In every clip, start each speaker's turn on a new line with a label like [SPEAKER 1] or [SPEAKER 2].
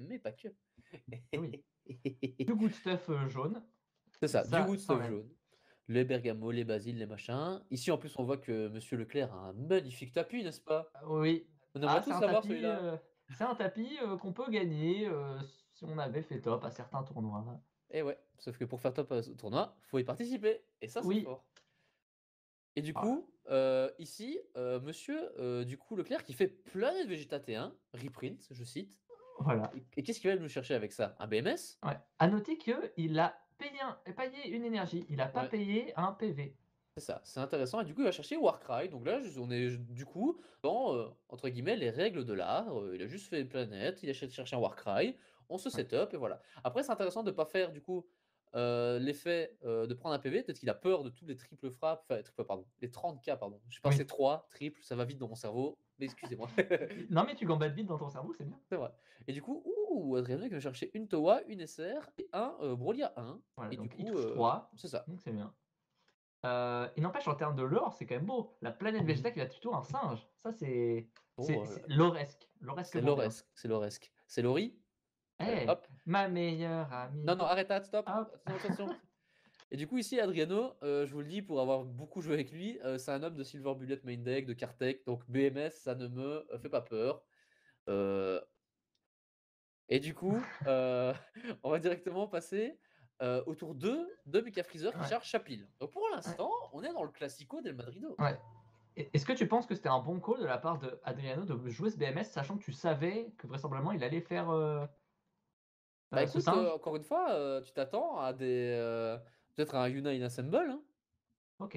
[SPEAKER 1] Mais pas que.
[SPEAKER 2] Oui. Du good stuff jaune,
[SPEAKER 1] C'est ça, du
[SPEAKER 2] ça,
[SPEAKER 1] good
[SPEAKER 2] ça
[SPEAKER 1] stuff
[SPEAKER 2] enlève.
[SPEAKER 1] jaune. Les bergamots, les basiles, les machins. Ici, en plus, on voit que monsieur Leclerc a un magnifique tapis, n'est-ce pas?
[SPEAKER 2] Oui.
[SPEAKER 1] On aimerait
[SPEAKER 2] Ah,
[SPEAKER 1] tous savoir celui-là.
[SPEAKER 2] c'est un tapis qu'on peut gagner si on avait fait top à certains tournois.
[SPEAKER 1] Et ouais, sauf que pour faire top au tournoi, faut y participer. Et ça, c'est
[SPEAKER 2] Oui.
[SPEAKER 1] fort. Et du
[SPEAKER 2] Voilà.
[SPEAKER 1] coup, ici, monsieur, du coup, Leclerc qui fait Planète Vegeta T1, reprint, je cite.
[SPEAKER 2] Voilà.
[SPEAKER 1] Et qu'est-ce qu'il va nous chercher avec ça? Un BMS?
[SPEAKER 2] Ouais. À noter qu'il a payé une énergie, il n'a pas
[SPEAKER 1] Ouais,
[SPEAKER 2] payé un PV.
[SPEAKER 1] c'est ça, c'est intéressant. Et du coup, il va chercher Warcry. Donc là, on est du coup dans, entre guillemets, les règles de l'art. Il a juste fait une planète, il a cherché un Warcry, on se
[SPEAKER 2] Ouais.
[SPEAKER 1] setup et voilà. Après, c'est intéressant de ne pas faire du coup l'effet de prendre un PV. Peut-être qu'il a peur de tous les triples frappes, enfin, pardon, les 30K, pardon. Je
[SPEAKER 2] Oui.
[SPEAKER 1] passé 3 triples, ça va vite dans mon cerveau, mais excusez-moi.
[SPEAKER 2] Non, mais tu gambades vite dans ton cerveau, c'est bien.
[SPEAKER 1] C'est vrai. Et du coup, Adrien qui va chercher une Towa, une SR et un Broly 1.
[SPEAKER 2] Voilà,
[SPEAKER 1] Et du
[SPEAKER 2] donc il
[SPEAKER 1] coup,
[SPEAKER 2] touche 3,
[SPEAKER 1] c'est ça.
[SPEAKER 2] donc c'est bien. Il n'empêche, en termes de lore, c'est quand même beau. La planète
[SPEAKER 1] Mhm.
[SPEAKER 2] Vegeta qui va plutôt un singe. Ça, c'est
[SPEAKER 1] Oh,
[SPEAKER 2] c'est loresque.
[SPEAKER 1] c'est
[SPEAKER 2] Loresquement bien.
[SPEAKER 1] Loresque, c'est Loresque. C'est Lori. Allez,
[SPEAKER 2] Eh,
[SPEAKER 1] hop.
[SPEAKER 2] ma meilleure
[SPEAKER 1] Non,
[SPEAKER 2] amie.
[SPEAKER 1] non, arrête, arrête, stop.
[SPEAKER 2] Hop.
[SPEAKER 1] Attention, attention. Et du coup, ici, Adriano, je vous le dis pour avoir beaucoup joué avec lui, c'est un homme de Silver Bullet main deck, de Kartek, donc BMS, ça ne me fait pas peur. Euh, Et du coup, on va directement passer au tour 2 de Mecha Freezer qui
[SPEAKER 2] Ouais,
[SPEAKER 1] charge Chapil. Donc pour
[SPEAKER 2] ouais,
[SPEAKER 1] l'instant, on est dans le Classico del Madrido.
[SPEAKER 2] ouais. Est-ce que tu penses que c'était un bon call de la part de Adriano de jouer ce BMS, sachant que tu savais que vraisemblablement il allait faire
[SPEAKER 1] Bah
[SPEAKER 2] ce
[SPEAKER 1] écoute,
[SPEAKER 2] singe?
[SPEAKER 1] encore une fois, tu t'attends à des peut-être à un Yuna Inassemble, hein?
[SPEAKER 2] Ok.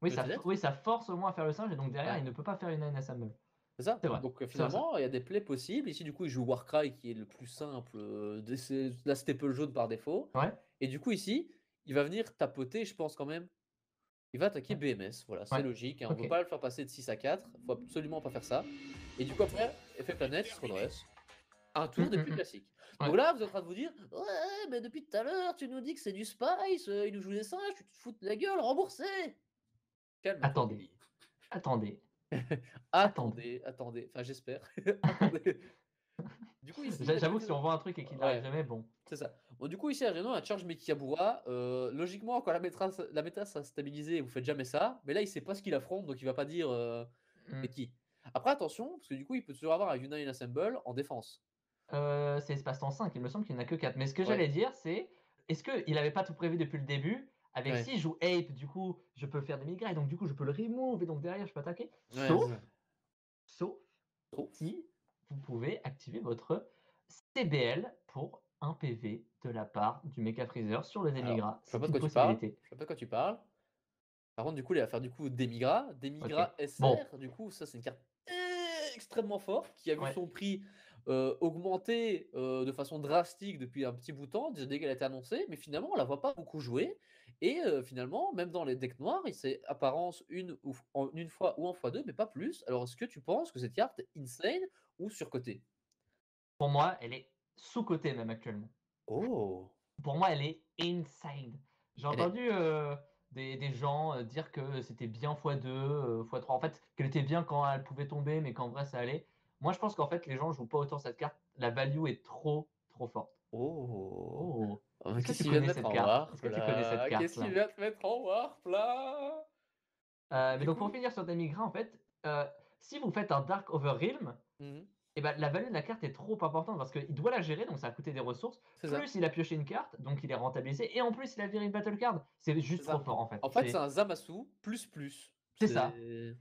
[SPEAKER 2] Oui,
[SPEAKER 1] Peut-être.
[SPEAKER 2] oui, ça force au moins à faire le singe, et donc derrière,
[SPEAKER 1] Ouais.
[SPEAKER 2] il ne peut pas faire une Nine Assemble.
[SPEAKER 1] C'est ça.
[SPEAKER 2] C'est vrai.
[SPEAKER 1] Donc
[SPEAKER 2] C'est vrai, ça.
[SPEAKER 1] finalement, il y a des plays possibles. Ici, du coup, il joue Warcry qui est le plus simple, c'est la staple jaune par défaut.
[SPEAKER 2] Ouais.
[SPEAKER 1] Et du coup, ici, il va venir tapoter, je pense quand même. Il va attaquer
[SPEAKER 2] Ouais.
[SPEAKER 1] BMS. Voilà, c'est
[SPEAKER 2] Ouais.
[SPEAKER 1] logique, hein. On ne veut
[SPEAKER 2] Ok.
[SPEAKER 1] pas le faire passer de 6 à 4. Il faut absolument pas faire ça. Et du coup, après, effet planète, il se redresse. Un tour des plus classiques.
[SPEAKER 2] Ouais.
[SPEAKER 1] Donc là, vous êtes en train de vous dire, ouais, mais depuis tout à l'heure, tu nous dis que c'est du Spice, il nous joue des singes, tu te fous de la gueule, remboursé. Calme-toi,
[SPEAKER 2] Attendez.
[SPEAKER 1] Billy.
[SPEAKER 2] Attendez. Attendez.
[SPEAKER 1] Attendez, attendez. Enfin, j'espère. Attendez. Du coup, ici,
[SPEAKER 2] J'avoue que si on voit un truc et qu'il n'arrive
[SPEAKER 1] ouais,
[SPEAKER 2] jamais, bon.
[SPEAKER 1] c'est ça. Bon, du coup, ici, Adreno a charge Mekiyabura. Logiquement, quand la méta sera stabilisée, vous faites jamais ça. Mais là, il sait pas ce qu'il affronte, donc il va pas dire
[SPEAKER 2] Hmm.
[SPEAKER 1] c'est qui. Après, attention, parce que du coup, il peut toujours avoir un United Assemble en défense.
[SPEAKER 2] C'est Espace-Temps 5, il me semble qu'il n'y en a que 4. Mais ce que
[SPEAKER 1] Ouais,
[SPEAKER 2] j'allais dire, c'est est-ce qu'il n'avait pas tout prévu depuis le début? Avec
[SPEAKER 1] ouais,
[SPEAKER 2] si je joue Ape, du coup, je peux faire des migraines, donc du coup, je peux le remove, et donc derrière, je peux attaquer.
[SPEAKER 1] ouais, c'est ça.
[SPEAKER 2] Sauf
[SPEAKER 1] Sauf.
[SPEAKER 2] si vous pouvez activer votre CBL pour un PV de la part du Mecha Freezer sur le
[SPEAKER 1] Alors,
[SPEAKER 2] Demigra.
[SPEAKER 1] je sais pas
[SPEAKER 2] C'est
[SPEAKER 1] de
[SPEAKER 2] une
[SPEAKER 1] quoi tu parles.
[SPEAKER 2] possibilité.
[SPEAKER 1] Je sais pas de quoi tu parles. Par contre, du coup, il va faire du coup Demigra.
[SPEAKER 2] Ok.
[SPEAKER 1] Demigra
[SPEAKER 2] Bon.
[SPEAKER 1] SR, du coup, ça, c'est une carte extrêmement forte qui a vu
[SPEAKER 2] Ouais.
[SPEAKER 1] son prix augmenter de façon drastique depuis un petit bout de temps, dès qu'elle a été annoncée, mais finalement, on la voit pas beaucoup jouer. Et finalement, même dans les decks noirs, il s'est apparence en une fois ou en fois deux, mais pas plus. Alors, est-ce que tu penses que cette carte est insane ou surcotée?
[SPEAKER 2] Pour moi, elle est sous-cotée même actuellement.
[SPEAKER 1] Oh!
[SPEAKER 2] Pour moi, elle est insane. J'ai
[SPEAKER 1] Elle est.
[SPEAKER 2] entendu des gens dire que c'était bien x2, x3. En fait, qu'elle était bien quand elle pouvait tomber, mais qu'en vrai, ça allait. Moi, je pense qu'en fait, les gens jouent pas autant cette carte. La value est trop, trop forte.
[SPEAKER 1] Oh!
[SPEAKER 2] Oh.
[SPEAKER 1] Oh, mais
[SPEAKER 2] Est-ce que
[SPEAKER 1] qu'est-ce
[SPEAKER 2] tu
[SPEAKER 1] qu'il vient de
[SPEAKER 2] connais
[SPEAKER 1] mettre
[SPEAKER 2] cette
[SPEAKER 1] en
[SPEAKER 2] carte? Est-ce
[SPEAKER 1] warp
[SPEAKER 2] que tu connais cette
[SPEAKER 1] là? Qu'est-ce qu'il
[SPEAKER 2] carte-là?
[SPEAKER 1] vient de mettre en warp là?
[SPEAKER 2] Mais
[SPEAKER 1] Du
[SPEAKER 2] donc, pour
[SPEAKER 1] coup.
[SPEAKER 2] finir sur Demigra, en fait, si vous faites un Dark Overrealm,
[SPEAKER 1] Mhm.
[SPEAKER 2] eh ben, la valeur de la carte est trop importante parce qu'il doit la gérer, donc ça a coûté des ressources.
[SPEAKER 1] C'est ça.
[SPEAKER 2] Plus il a pioché une carte, donc il est rentabilisé. Et en plus, il a viré une battle card. C'est
[SPEAKER 1] C'est
[SPEAKER 2] juste trop
[SPEAKER 1] ça.
[SPEAKER 2] fort en fait.
[SPEAKER 1] En fait, c'est un Zamasu plus plus.
[SPEAKER 2] C'est ça.
[SPEAKER 1] C'est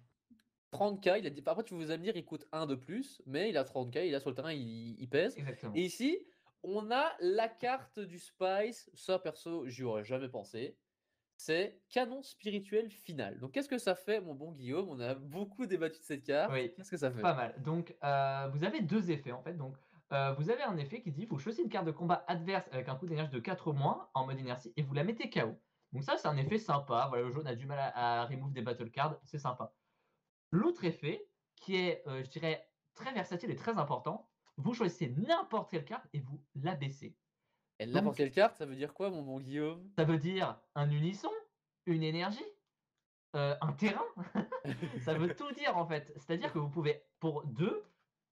[SPEAKER 1] 30K. Il a dit. Après, tu vous allez me dire, il coûte 1 de plus, mais il a 30K. Il a sur le terrain, il pèse.
[SPEAKER 2] Exactement.
[SPEAKER 1] Et ici, on a la carte du Spice. Ça, perso, j'y aurais jamais pensé. C'est canon spirituel final. Donc, qu'est-ce que ça fait, mon bon Guillaume? On a beaucoup débattu de cette carte.
[SPEAKER 2] Oui,
[SPEAKER 1] Qu'est-ce que ça
[SPEAKER 2] pas
[SPEAKER 1] fait?
[SPEAKER 2] mal. Donc, vous avez deux effets en fait. Donc, vous avez un effet qui dit vous choisissez une carte de combat adverse avec un coût d'énergie de 4 ou moins en mode inertie et vous la mettez KO. Donc, ça, c'est un effet sympa. Voilà, le jaune a du mal à remove des battle cards. C'est sympa. L'autre effet, qui est, je dirais, très versatile et très important, vous choisissez n'importe quelle carte et vous l'abaissez.
[SPEAKER 1] Et n'importe
[SPEAKER 2] Donc,
[SPEAKER 1] quelle carte, ça veut dire quoi, mon bon Guillaume?
[SPEAKER 2] ça veut dire un unisson, une énergie, un terrain. Ça veut tout dire en fait. C'est-à-dire que vous pouvez, pour 2,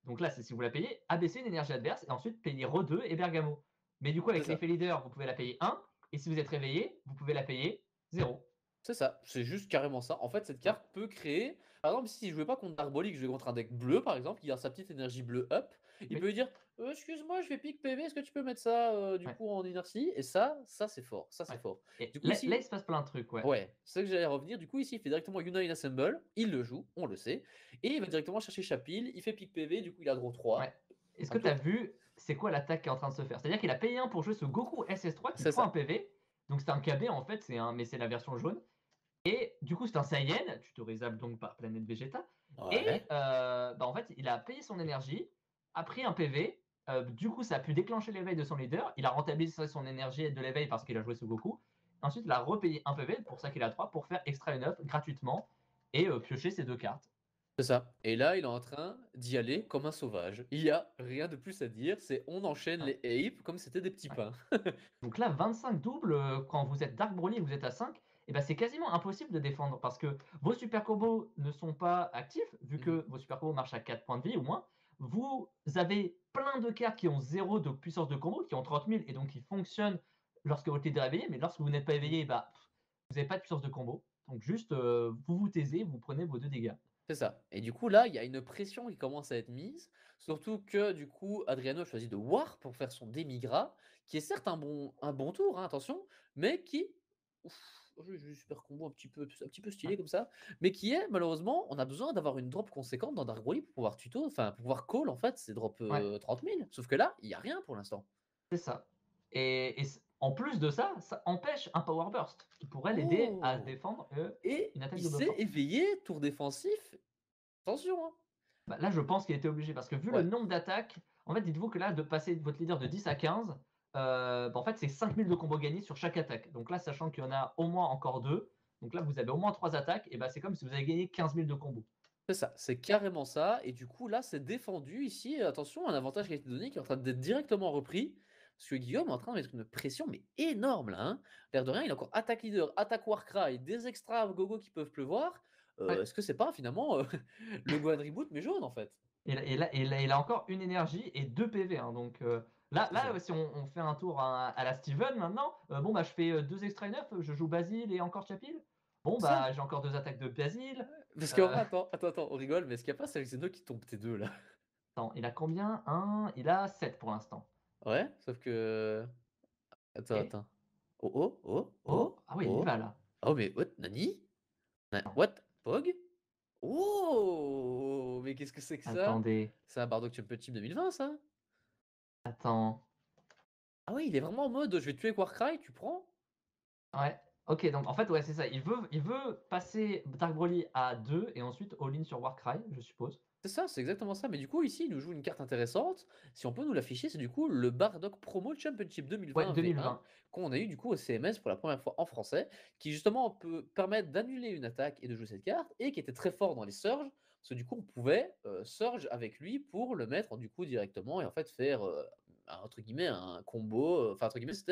[SPEAKER 2] Donc là, c'est si vous la payez, abaisser une énergie adverse et ensuite payer Re2 et Bergamo. Mais du coup,
[SPEAKER 1] C'est
[SPEAKER 2] avec
[SPEAKER 1] ça.
[SPEAKER 2] l'effet leader, vous pouvez la payer 1, et si vous êtes réveillé, vous pouvez la payer 0.
[SPEAKER 1] C'est ça, c'est juste carrément ça. En fait, cette carte peut créer. Par exemple, si je jouais pas contre Arbolic, je jouais contre un deck bleu, par exemple, qui a sa petite énergie bleue up, il
[SPEAKER 2] Oui,
[SPEAKER 1] peut dire excuse-moi, je fais pique PV, est-ce que tu peux mettre ça du
[SPEAKER 2] ouais,
[SPEAKER 1] coup en inertie? Et ça c'est fort. Ça c'est
[SPEAKER 2] ouais.
[SPEAKER 1] fort.
[SPEAKER 2] Et
[SPEAKER 1] Du coup,
[SPEAKER 2] là, il
[SPEAKER 1] ici,
[SPEAKER 2] se passe plein de trucs, ouais.
[SPEAKER 1] ouais, c'est ça que j'allais revenir. Du coup, ici, il fait directement Unite Assemble, il le joue, on le sait, et il va directement chercher Chapil, il fait pique PV, du coup, il a draw
[SPEAKER 2] Ouais.
[SPEAKER 1] 3.
[SPEAKER 2] Est-ce que
[SPEAKER 1] Un
[SPEAKER 2] tu as
[SPEAKER 1] peu.
[SPEAKER 2] vu, c'est quoi l'attaque qui est en train de se faire? C'est-à-dire qu'il a payé 1 pour jouer ce Goku SS3 qui
[SPEAKER 1] C'est
[SPEAKER 2] prend un
[SPEAKER 1] ça.
[SPEAKER 2] PV. Donc c'est un KB en fait, mais c'est la version jaune. Et du coup, c'est un Saiyan, tutorisable donc par Planète Vegeta. Et
[SPEAKER 1] Ouais.
[SPEAKER 2] bah, en fait, il a payé son énergie, a pris un PV. Du coup, ça a pu déclencher l'éveil de son leader. Il a rentabilisé son énergie de l'éveil parce qu'il a joué ce Goku. Ensuite, il a repayé un PV, pour ça qu'il a 3, pour faire extra une up gratuitement et piocher ses 2 cartes.
[SPEAKER 1] C'est ça. Et là, il est en train d'y aller comme un sauvage. Il y a rien de plus à dire, c'est on enchaîne
[SPEAKER 2] Ouais,
[SPEAKER 1] les apes comme c'était des petits
[SPEAKER 2] ouais.
[SPEAKER 1] pains.
[SPEAKER 2] Donc là, 25 doubles, quand vous êtes Dark Broly et que vous êtes à 5, et ben c'est quasiment impossible de défendre parce que vos super combos ne sont pas actifs, vu
[SPEAKER 1] Mhm.
[SPEAKER 2] que vos super combos marchent à 4 points de vie ou moins. Vous avez plein de cartes qui ont 0 de puissance de combo, qui ont 30 000 et donc qui fonctionnent lorsque votre leader est éveillé, mais lorsque vous n'êtes pas
[SPEAKER 1] Mhm.
[SPEAKER 2] éveillé, bah, vous n'avez pas de puissance de combo. Donc juste, vous vous taisez, vous prenez vos 2 dégâts.
[SPEAKER 1] C'est ça. Et du coup, là, il y a une pression qui commence à être mise. Surtout que, du coup, Adriano a choisi de War pour faire son Demigra, qui est certes un bon tour, hein, attention, mais qui. Ouf, j'ai un super combo un petit peu
[SPEAKER 2] Ouais,
[SPEAKER 1] stylé comme ça. Mais qui est, malheureusement, on a besoin d'avoir une drop conséquente dans Dark Broly pour pouvoir tuto, enfin, pour pouvoir call, en fait, c'est drop
[SPEAKER 2] ouais,
[SPEAKER 1] 30 000. Sauf que là, il n'y a rien pour l'instant.
[SPEAKER 2] c'est ça. Et en plus de ça, ça empêche un Power Burst qui pourrait l'aider à
[SPEAKER 1] Oh!
[SPEAKER 2] défendre
[SPEAKER 1] Et
[SPEAKER 2] une attaque
[SPEAKER 1] il
[SPEAKER 2] double
[SPEAKER 1] s'est
[SPEAKER 2] force.
[SPEAKER 1] éveillé, tour défensif. Attention, hein.
[SPEAKER 2] Bah, là, je pense qu'il était obligé parce que vu le
[SPEAKER 1] Ouais,
[SPEAKER 2] nombre d'attaques, en fait, dites-vous que là, de passer votre leader de 10 à 15, bah, en fait, c'est 5000 de combos gagnés sur chaque attaque. Donc là, sachant qu'il y en a au moins encore 2, donc là, vous avez au moins 3 attaques, et bah, c'est comme si vous avez gagné 15 000 de combos.
[SPEAKER 1] c'est ça, c'est carrément ça. Et du coup, là, c'est défendu ici. Attention, un avantage qui a été donné qui est en train d'être directement repris. Parce que Guillaume est en train de mettre une pression, mais énorme là, hein. L'air de rien, il a encore attaque leader, attaque Warcry, des extras gogo qui peuvent pleuvoir.
[SPEAKER 2] Ouais.
[SPEAKER 1] Est-ce que c'est pas finalement le Gohan Reboot, mais jaune en fait?
[SPEAKER 2] Il a encore une énergie et 2 PV, hein, donc
[SPEAKER 1] C'est ça.
[SPEAKER 2] si on fait un tour à la Steven maintenant, bon, bah, je fais 2 extra 9, je joue Basile et encore Chapil. Bon,
[SPEAKER 1] C'est ça.
[SPEAKER 2] bah, j'ai encore 2 attaques de Basile.
[SPEAKER 1] Parce qu'en
[SPEAKER 2] Euh,
[SPEAKER 1] vrai, attends, on rigole, mais est-ce qu'il n'y a pas Selexeno qui tombe T2 là?
[SPEAKER 2] attends, il a combien? Il a 7 pour l'instant.
[SPEAKER 1] Ouais, sauf que.
[SPEAKER 2] Ok.
[SPEAKER 1] Attends. Oh, oh, oh,
[SPEAKER 2] Oh,
[SPEAKER 1] oh,
[SPEAKER 2] ah oui, il y va
[SPEAKER 1] oh.
[SPEAKER 2] là.
[SPEAKER 1] Oh, mais what? Nani? What? Pog? Oh! Mais qu'est-ce que c'est que ça?
[SPEAKER 2] Attendez,
[SPEAKER 1] C'est un Bardock Championship 2020, ça?
[SPEAKER 2] attends.
[SPEAKER 1] Ah oui, il est vraiment en mode je vais tuer Warcry, tu prends?
[SPEAKER 2] Ouais. Ok, donc en fait, ouais, c'est ça. Il veut passer Dark Broly à 2 et ensuite all-in sur Warcry, je suppose.
[SPEAKER 1] C'est ça, c'est exactement ça. Mais du coup, ici, il nous joue une carte intéressante. Si on peut nous l'afficher, c'est du coup le Bardock Promo Championship
[SPEAKER 2] Ouais,
[SPEAKER 1] 2020 V1
[SPEAKER 2] 2020.
[SPEAKER 1] qu'on a eu du coup au CMS pour la première fois en français, qui justement peut permettre d'annuler une attaque et de jouer cette carte, et qui était très fort dans les surges, parce que du coup, on pouvait surge avec lui pour le mettre du coup directement et en fait faire entre guillemets un combo. Enfin, entre guillemets, c'était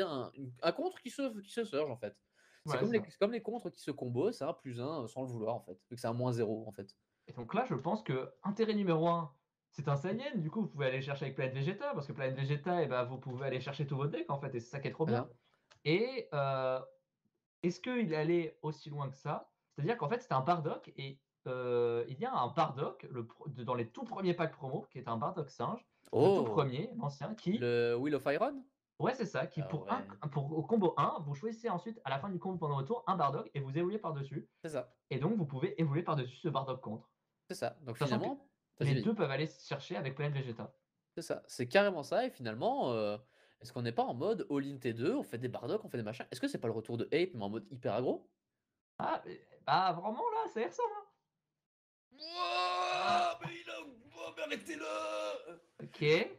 [SPEAKER 1] un contre qui se surge en fait. C'est
[SPEAKER 2] Ouais,
[SPEAKER 1] comme
[SPEAKER 2] c'est
[SPEAKER 1] les,
[SPEAKER 2] ça.
[SPEAKER 1] c'est comme les contres qui se combo, c'est un plus un sans le vouloir en fait, vu que c'est un moins 0 en fait.
[SPEAKER 2] Et donc là, je pense que intérêt numéro un, c'est un Saiyan. Du coup, vous pouvez aller chercher avec Planète Vegeta, parce que Planète Vegeta, ben, vous pouvez aller chercher tout votre deck, en fait, et c'est ça qui est trop bien.
[SPEAKER 1] Hein.
[SPEAKER 2] Et est-ce qu'il allait aussi loin que ça? C'est-à-dire qu'en fait, c'était un Bardock, et il y a un Bardock dans les tout premiers packs promo, qui est un Bardock singe, le tout
[SPEAKER 1] Oh!
[SPEAKER 2] premier, l'ancien, qui,
[SPEAKER 1] Le Wheel of Iron?
[SPEAKER 2] ouais, c'est ça, qui
[SPEAKER 1] Ah ouais,
[SPEAKER 2] pour au combo 1, vous choisissez ensuite, à la fin du combo pendant votre tour, un Bardock, et vous évoluez par-dessus.
[SPEAKER 1] c'est ça,
[SPEAKER 2] Et donc, vous pouvez évoluer par-dessus ce Bardock contre.
[SPEAKER 1] c'est ça. Donc
[SPEAKER 2] Sachant que
[SPEAKER 1] finalement,
[SPEAKER 2] les
[SPEAKER 1] vas-y,
[SPEAKER 2] deux
[SPEAKER 1] vas-y.
[SPEAKER 2] peuvent aller se chercher avec Planète Vegeta.
[SPEAKER 1] C'est ça, c'est carrément ça. Et finalement, est-ce qu'on n'est pas en mode all-in T2, on fait des Bardock, on fait des machins? Est-ce que c'est pas le retour de Ape, mais en mode hyper aggro?
[SPEAKER 2] Ah, bah, vraiment, là, ça y ressemble, hein.
[SPEAKER 1] Wouah!
[SPEAKER 2] Ah,
[SPEAKER 1] Mais il a. Oh, mais arrêtez-le!
[SPEAKER 2] ok.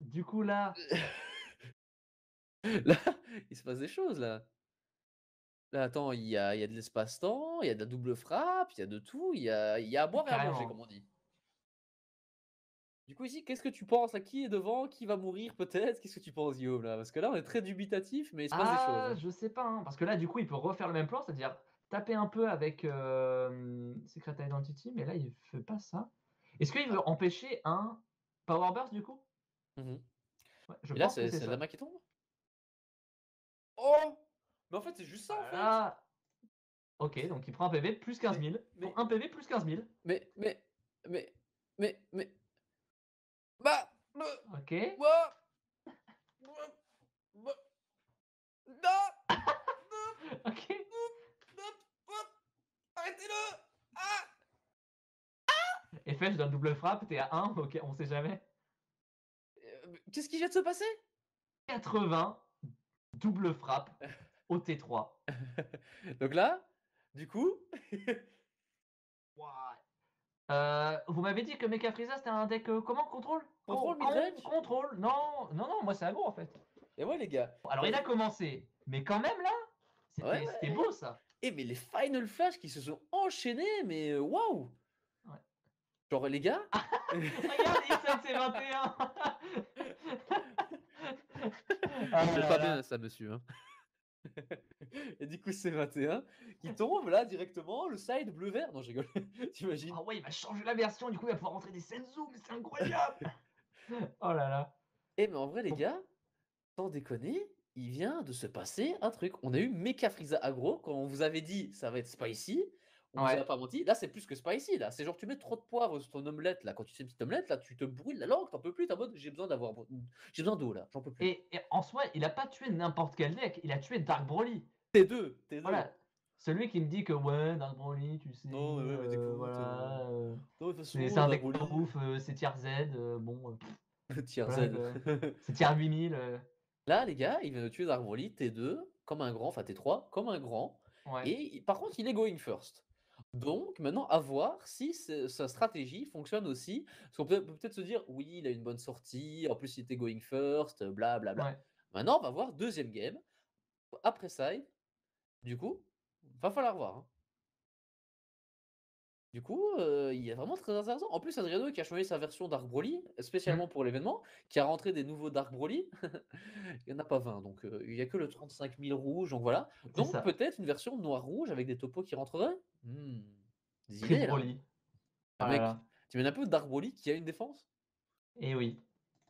[SPEAKER 2] Du coup, là,
[SPEAKER 1] Là, il se passe des choses là. Là, attends, il y a de l'espace-temps, il y a de la double frappe, il y a de tout, il y a à boire et à manger, comme
[SPEAKER 2] carrément.
[SPEAKER 1] on dit. Du coup, ici, qu'est-ce que tu penses? À qui est devant? Qui va mourir peut-être? Qu'est-ce que tu penses, Guillaume, là? Parce que là, on est très dubitatif, mais il se passe des choses,
[SPEAKER 2] Ah,
[SPEAKER 1] hein.
[SPEAKER 2] je sais pas, hein, parce que là, du coup, il peut refaire le même plan, c'est-à-dire taper un peu avec Secret Identity, mais là, il fait pas ça. Est-ce qu'il veut
[SPEAKER 1] Ah.
[SPEAKER 2] empêcher un. Power Burst, du coup?
[SPEAKER 1] Mhm.
[SPEAKER 2] Ouais, je
[SPEAKER 1] Et là,
[SPEAKER 2] pense que c'est
[SPEAKER 1] c'est
[SPEAKER 2] ça.
[SPEAKER 1] Lama qui tombe? Oh! Mais en fait, c'est juste
[SPEAKER 2] Oh
[SPEAKER 1] ça, en
[SPEAKER 2] là
[SPEAKER 1] fait!
[SPEAKER 2] là! OK, donc il prend un PV plus 15
[SPEAKER 1] Mais,
[SPEAKER 2] 000. Pour
[SPEAKER 1] mais,
[SPEAKER 2] 1 PV plus 15 000.
[SPEAKER 1] mais, mais, mais, mais, bah,
[SPEAKER 2] OK.
[SPEAKER 1] bah, bah, bah, non!
[SPEAKER 2] OK.
[SPEAKER 1] Arrêtez-le! Ah!
[SPEAKER 2] FF, je donne double frappe, t'es à 1, OK, on sait jamais.
[SPEAKER 1] Qu'est-ce qui vient de se passer?
[SPEAKER 2] 80, double frappe au T3.
[SPEAKER 1] Donc là, du coup,
[SPEAKER 2] Wouah! Vous m'avez dit que Mecha Frieza c'était un deck, comment? Contrôle?
[SPEAKER 1] contrôle midrange.
[SPEAKER 2] Contrôle? Non, non, non, moi c'est aggro en fait.
[SPEAKER 1] Et ouais, les gars.
[SPEAKER 2] Alors il a commencé, mais quand même là,
[SPEAKER 1] Ouais,
[SPEAKER 2] c'était
[SPEAKER 1] ouais.
[SPEAKER 2] beau ça.
[SPEAKER 1] Et mais les Final Flash qui se sont enchaînés, mais waouh!
[SPEAKER 2] Ouais.
[SPEAKER 1] Genre, les gars.
[SPEAKER 2] Regarde, XMC 21. Ah
[SPEAKER 1] C'est
[SPEAKER 2] là
[SPEAKER 1] pas bien
[SPEAKER 2] là.
[SPEAKER 1] ça, monsieur, hein. Et du coup, c'est 21 qui tombe là directement, le side bleu-vert. Non, je rigole. T'imagines?
[SPEAKER 2] Ah ouais, il va changer la version, du coup il va pouvoir rentrer des Senzu, mais c'est incroyable. Oh là là.
[SPEAKER 1] Eh, mais en vrai, les
[SPEAKER 2] Bon,
[SPEAKER 1] gars, sans déconner, il vient de se passer un truc. On a eu Mecha Frieza aggro. Quand on vous avait dit ça va être spicy, on vous a
[SPEAKER 2] ouais.
[SPEAKER 1] pas menti. Là, c'est plus que spicy. Là, c'est genre tu mets trop de poivre sur ton omelette. Là, quand tu fais une petite omelette, là, tu te brûles la langue. T'en peux plus. T'es en mode j'ai besoin d'eau là. J'en peux plus.
[SPEAKER 2] Et en soi, il a pas tué n'importe quel deck, il a tué Dark Broly.
[SPEAKER 1] T2, T2.
[SPEAKER 2] Voilà. Celui qui me dit que ouais, Dark Broly, tu sais,
[SPEAKER 1] Non, mais ouais, mais t'écoutes.
[SPEAKER 2] voilà,
[SPEAKER 1] Non, de toute
[SPEAKER 2] c'est
[SPEAKER 1] façon,
[SPEAKER 2] un
[SPEAKER 1] Dark
[SPEAKER 2] deck
[SPEAKER 1] Broly,
[SPEAKER 2] pas ouf, c'est tier Z, bon,
[SPEAKER 1] tier
[SPEAKER 2] voilà
[SPEAKER 1] Z.
[SPEAKER 2] quoi. C'est tier 8000,
[SPEAKER 1] Là, les gars, il vient de tuer Dark Broly, T2, comme un grand, enfin T3, comme un grand.
[SPEAKER 2] ouais.
[SPEAKER 1] Et par contre, il est going first. Donc, maintenant, à voir si sa stratégie fonctionne aussi. Parce qu'on peut peut-être se dire, oui, il a une bonne sortie, en plus, il était going first, bla bla bla.
[SPEAKER 2] Ouais.
[SPEAKER 1] Maintenant, on va voir deuxième game. Après side, du coup, va falloir voir, hein. Du coup, il est vraiment très intéressant. En plus, Adriano qui a changé sa version Dark Broly,
[SPEAKER 2] Mmh.
[SPEAKER 1] spécialement pour l'événement, qui a rentré des nouveaux Dark Broly. Il n'y en a pas 20, donc il n'y a que le 35 000 rouge, donc voilà.
[SPEAKER 2] C'est
[SPEAKER 1] Donc
[SPEAKER 2] ça.
[SPEAKER 1] peut-être une version noir-rouge avec des topos qui rentreraient. Des
[SPEAKER 2] Chris
[SPEAKER 1] idées là.
[SPEAKER 2] Broly.
[SPEAKER 1] Ah
[SPEAKER 2] Oh là
[SPEAKER 1] mec,
[SPEAKER 2] là.
[SPEAKER 1] tu mets un peu Dark Broly qui a une défense?
[SPEAKER 2] Et oui.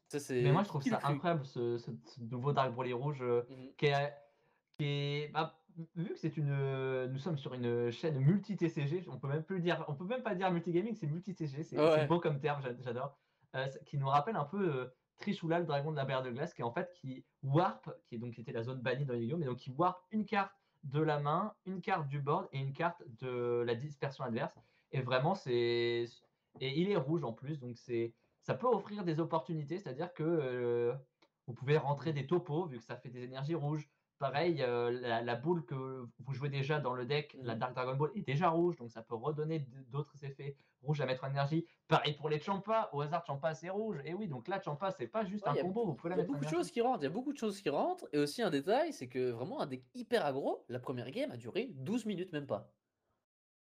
[SPEAKER 1] Ça
[SPEAKER 2] Mais
[SPEAKER 1] c'est.
[SPEAKER 2] moi je trouve
[SPEAKER 1] Qui le
[SPEAKER 2] ça
[SPEAKER 1] cru?
[SPEAKER 2] incroyable ce nouveau Dark Broly rouge,
[SPEAKER 1] Mhm.
[SPEAKER 2] bah, vu que nous sommes sur une chaîne multi-TCG, on peut même pas dire multigaming, c'est multi-TCG, c'est
[SPEAKER 1] Ouais.
[SPEAKER 2] beau comme terme, j'adore. Qui nous rappelle un peu Trishula, le dragon de la barrière de glace, qui warp, qui était la zone bannie dans Yu-Gi-Oh, mais donc qui warp une carte de la main, une carte du board et une carte de la dispersion adverse. Et vraiment, et il est rouge en plus, donc ça peut offrir des opportunités, c'est-à-dire que vous pouvez rentrer des topos, vu que ça fait des énergies rouges. Pareil, la boule que vous jouez déjà dans le deck, la
[SPEAKER 1] Mhm.
[SPEAKER 2] Dark Dragon Ball, est déjà rouge, donc ça peut redonner d'autres effets rouges à mettre en énergie. Pareil pour les Champa, au hasard Champa c'est rouge. Et oui, donc là Champa c'est pas juste
[SPEAKER 1] Ouais,
[SPEAKER 2] un combo, vous pouvez la
[SPEAKER 1] il y a
[SPEAKER 2] mettre en
[SPEAKER 1] beaucoup de choses
[SPEAKER 2] énergie.
[SPEAKER 1] qui rentrent. Il y a beaucoup de choses qui rentrent. Et aussi un détail, c'est que vraiment un deck hyper aggro, la première game a duré 12 minutes même pas.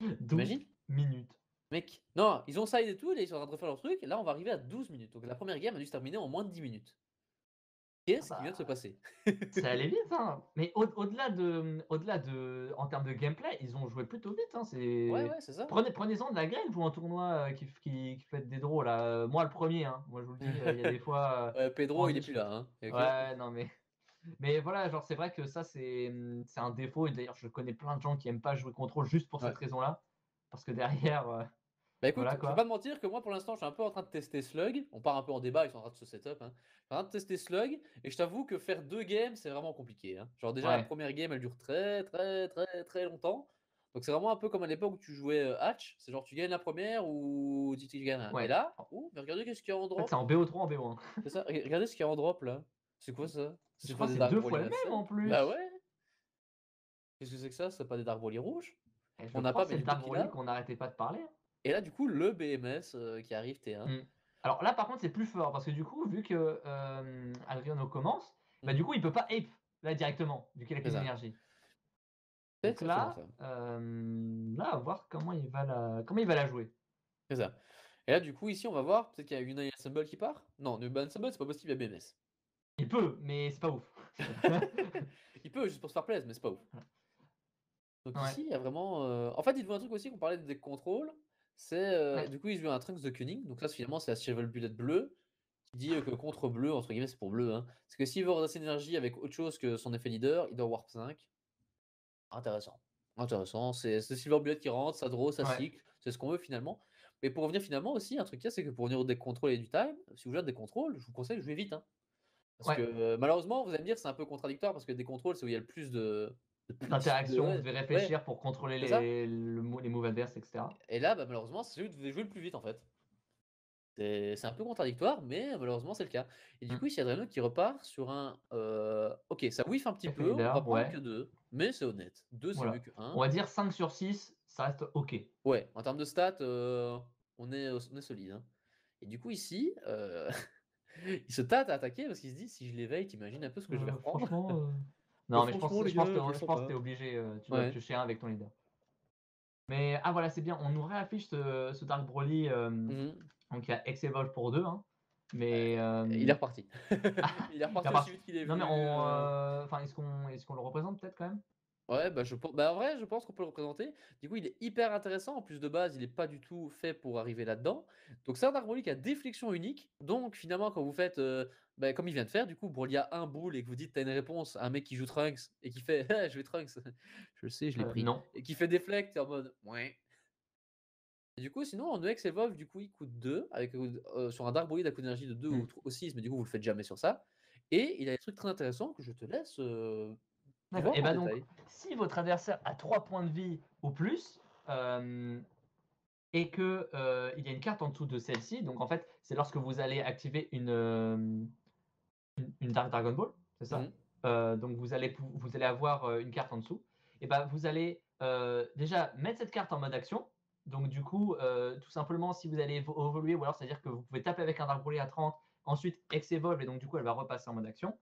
[SPEAKER 2] 12
[SPEAKER 1] T'imagines?
[SPEAKER 2] minutes.
[SPEAKER 1] Mec, non, ils ont side et tout, là ils sont en train de refaire leur truc, et là on va arriver à 12 minutes. Donc la première game a dû se terminer en moins de 10 minutes.
[SPEAKER 2] Ah
[SPEAKER 1] Qu'est-ce qui vient de se
[SPEAKER 2] bah,
[SPEAKER 1] passer?
[SPEAKER 2] ça allait vite, hein. Mais au-delà de, en termes de gameplay, ils ont joué plutôt vite, hein.
[SPEAKER 1] Ouais, ouais, c'est ça.
[SPEAKER 2] Prenez-en de la graine, vous, en tournoi qui faites des draws, là. Moi, le premier, hein. Moi, je vous le dis, il y a des fois.
[SPEAKER 1] Pedro, il est plus là, hein. Ok.
[SPEAKER 2] Ouais, non, mais voilà, genre, c'est vrai que ça, c'est un défaut. Et d'ailleurs, je connais plein de gens qui aiment pas jouer contrôle juste pour
[SPEAKER 1] Ouais.
[SPEAKER 2] cette raison-là. Parce que derrière,
[SPEAKER 1] Bah écoute,
[SPEAKER 2] voilà
[SPEAKER 1] je vais pas te
[SPEAKER 2] quoi.
[SPEAKER 1] mentir que moi pour l'instant je suis un peu en train de tester Slug. On part un peu en débat, ils sont en train de se setup, hein. Je suis en train de tester Slug et je t'avoue que faire deux games c'est vraiment compliqué, hein. Genre déjà la
[SPEAKER 2] Ouais,
[SPEAKER 1] première game elle dure très très très très longtemps. Donc c'est vraiment un peu comme à l'époque où tu jouais Hatch. C'est genre tu gagnes la première ou tu gagnes un. Et
[SPEAKER 2] ouais.
[SPEAKER 1] là, oh, mais regardez qu'est-ce qu'il y a en
[SPEAKER 2] En fait, c'est
[SPEAKER 1] drop.
[SPEAKER 2] en BO3, en BO1.
[SPEAKER 1] C'est ça, regardez ce qu'il y a en drop là. C'est quoi ça?
[SPEAKER 2] Je
[SPEAKER 1] C'est pas
[SPEAKER 2] crois que
[SPEAKER 1] des
[SPEAKER 2] c'est
[SPEAKER 1] Dark
[SPEAKER 2] deux
[SPEAKER 1] Broly
[SPEAKER 2] fois le même
[SPEAKER 1] 27?
[SPEAKER 2] en
[SPEAKER 1] Bah
[SPEAKER 2] plus.
[SPEAKER 1] ouais. Qu'est-ce que c'est que ça? C'est pas des Dark Broly rouges?
[SPEAKER 2] Et je
[SPEAKER 1] On n'a
[SPEAKER 2] crois
[SPEAKER 1] pas,
[SPEAKER 2] que
[SPEAKER 1] mais
[SPEAKER 2] c'est le
[SPEAKER 1] du coup
[SPEAKER 2] Dark
[SPEAKER 1] qui
[SPEAKER 2] Broly
[SPEAKER 1] l'a?
[SPEAKER 2] qu'on n'arrêtait pas de parler, hein.
[SPEAKER 1] Et là du coup le BMS qui arrive T1.
[SPEAKER 2] Mm. Alors là, par contre, c'est plus fort parce que du coup, vu que Adriano commence, bah du
[SPEAKER 1] Mhm.
[SPEAKER 2] coup, il peut pas ape là directement, vu qu'il a
[SPEAKER 1] C'est
[SPEAKER 2] qu'une
[SPEAKER 1] ça.
[SPEAKER 2] énergie.
[SPEAKER 1] C'est
[SPEAKER 2] Donc
[SPEAKER 1] exactement ça.
[SPEAKER 2] là, à voir comment il va la jouer.
[SPEAKER 1] C'est ça. Et là, du coup, ici, on va voir, peut-être qu'il y a Unite Ensemble qui part. Non, Unite Ensemble, c'est pas possible, il y a BMS.
[SPEAKER 2] Il peut, mais c'est pas ouf.
[SPEAKER 1] Il peut, juste pour se faire plaisir, mais c'est pas ouf. Donc
[SPEAKER 2] Ouais,
[SPEAKER 1] ici, il y a vraiment. En fait, il veut un truc aussi, qu'on parlait de deck control. C'est.
[SPEAKER 2] ouais,
[SPEAKER 1] Du coup, il veut un Trunks de Kuning. Donc là, finalement, c'est la Shovel Bullet bleue. Il dit que contre bleu, entre guillemets, c'est pour bleu, hein. Parce que s'il veut redresser l'énergie avec autre chose que son effet leader, il doit Warp 5. Intéressant. Intéressant. C'est Silver Bullet qui rentre, ça draw, ça
[SPEAKER 2] Ouais.
[SPEAKER 1] cycle. C'est ce qu'on veut finalement. Mais pour revenir finalement aussi, un truc qu'il y a, c'est que pour revenir au deck contrôle et du time, si vous jouez à des contrôles, je vous conseille de jouer vite, hein. Parce que
[SPEAKER 2] Ouais.
[SPEAKER 1] malheureusement, vous allez me dire, c'est un peu contradictoire parce que des contrôles, c'est où il y a le plus de petits.
[SPEAKER 2] D'interaction, vous
[SPEAKER 1] Ouais,
[SPEAKER 2] devez
[SPEAKER 1] ouais,
[SPEAKER 2] réfléchir pour contrôler
[SPEAKER 1] c'est ça.
[SPEAKER 2] les moves adverses, etc.
[SPEAKER 1] Et là, bah, malheureusement, c'est celui que vous devez jouer le plus vite en fait. C'est un peu contradictoire, mais malheureusement, c'est le cas. Et du
[SPEAKER 2] Mm.
[SPEAKER 1] coup, ici, il y a Adreno qui repart sur un. Ok, ça whiff un petit
[SPEAKER 2] Effet
[SPEAKER 1] peu, on va
[SPEAKER 2] leader,
[SPEAKER 1] prendre que
[SPEAKER 2] ouais.
[SPEAKER 1] 2, mais c'est honnête. 2, c'est mieux
[SPEAKER 2] Voilà.
[SPEAKER 1] que
[SPEAKER 2] On
[SPEAKER 1] 1.
[SPEAKER 2] va dire 5 sur 6, ça reste OK.
[SPEAKER 1] Ouais, en termes de stats, on est solide, hein. Et du coup, ici, il se tâte à attaquer parce qu'il se dit si je l'éveille, t'imagines un peu ce que je vais reprendre.
[SPEAKER 2] Franchement, non, mais
[SPEAKER 1] Franchement, les
[SPEAKER 2] je pense
[SPEAKER 1] gars, je le
[SPEAKER 2] je
[SPEAKER 1] sens
[SPEAKER 2] pense que tu
[SPEAKER 1] pas.
[SPEAKER 2] es obligé, tu dois
[SPEAKER 1] Ouais.
[SPEAKER 2] piocher un avec ton leader. Mais ah voilà, c'est bien, on nous réaffiche ce Dark Broly,
[SPEAKER 1] Mhm.
[SPEAKER 2] donc il y a Ex-Evolve pour 2, hein. Mais
[SPEAKER 1] Il est reparti. Il est
[SPEAKER 2] il
[SPEAKER 1] reparti aussi
[SPEAKER 2] part
[SPEAKER 1] vite qu'il est
[SPEAKER 2] non mais
[SPEAKER 1] venu.
[SPEAKER 2] on, enfin est-ce qu'on le représente peut-être quand même?
[SPEAKER 1] Ouais, bah, bah, en vrai, je pense qu'on peut le représenter. Du coup, il est hyper intéressant. En plus de base, il est pas du tout fait pour arriver là-dedans. Donc, c'est un Dark Broly qui a des flexions uniques. Donc, finalement, quand vous faites, bah, comme il vient de faire, du coup, Broly a un boule et que vous dites, t'as une réponse à un mec qui joue Trunks et qui fait, ah, je vais Trunks. Je le sais, je l'ai pris.
[SPEAKER 2] Non.
[SPEAKER 1] Et qui fait Deflect, t'es en mode, ouais. Et du coup, sinon, en EX Evolve, du coup, il coûte 2, avec, sur un Dark Broly d'un coup d'énergie de 2
[SPEAKER 2] Mmh.
[SPEAKER 1] ou 6, mais du coup, vous le faites jamais sur ça. Et il a des trucs très intéressants que je te laisse
[SPEAKER 2] D'accord
[SPEAKER 1] voir
[SPEAKER 2] et
[SPEAKER 1] en
[SPEAKER 2] bah, donc
[SPEAKER 1] détail.
[SPEAKER 2] si votre adversaire a 3 points de vie ou plus, et que, il y a une carte en dessous de celle-ci, donc en fait, c'est lorsque vous allez activer une Dark Dragon Ball, c'est ça?
[SPEAKER 1] Mhm.
[SPEAKER 2] Donc vous allez avoir, une carte en dessous et bah, vous allez, déjà mettre cette carte en mode action. Donc du coup, tout simplement si vous allez évoluer ou alors c'est-à-dire que vous pouvez taper avec un Dark Broly à 30, ensuite Ex Evolve et donc du coup elle va repasser en mode action